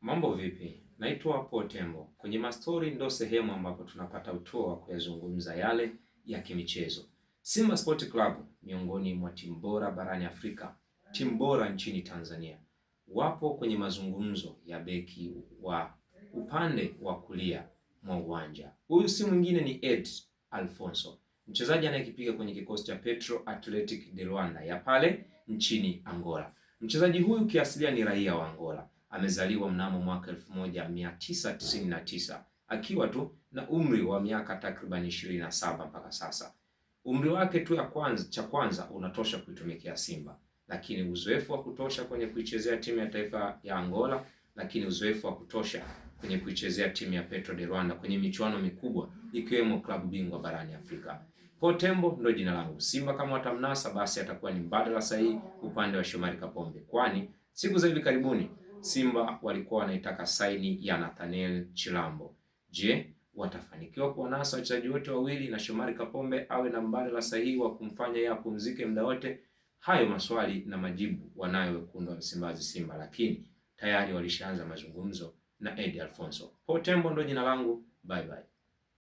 Mambo vipi? Naitwa Paul Tembo. Kwenye mastori ndo sehemu ambapo tunapata utoa wa kuyazungumza yale ya kimichezo. Simba Sport Club miongoni mwa timu bora barani Afrika, timu bora nchini Tanzania, wapo kwenye mazungumzo ya beki wa upande wa kulia mwa uwanja. Huyu si mwingine ni Ed Alfonso, mchezaji anayekipiga kwenye kikosi cha Petro Athletic de Luanda ya pale nchini Angola. Mchezaji huyu kiasilia ni raia wa Angola. Amezaliwa mnamo mwaka 1999 akiwa tu na umri wa miaka takriban 27 mpaka sasa. Umri wake tu cha kwanza unatosha kuitumikia Simba, lakini uzoefu wa kutosha kwenye kuichezea timu ya taifa ya Angola, lakini uzoefu wa kutosha kwenye kuichezea timu ya Petro de Luanda kwenye michuano mikubwa ikiwemo klabu bingwa barani Afrika. Paul Tembo ndo jina langu. Simba kama watamnasa, basi atakuwa ni mbadala sahihi upande wa Shomari Kapombe, kwani siku za hivi karibuni Simba walikuwa wanaitaka saini ya Nathaniel Chilambo. Je, watafanikiwa kuwanasa wachezaji wote wawili na Shomari Kapombe awe na mbadala sahihi wa kumfanya yeye apumzike muda wote? Hayo maswali na majibu wanayo wekundu wa Msimbazi Simba, lakini tayari walishaanza mazungumzo na Edi Alfonso. Paul Tembo ndo jina langu. Bye bye.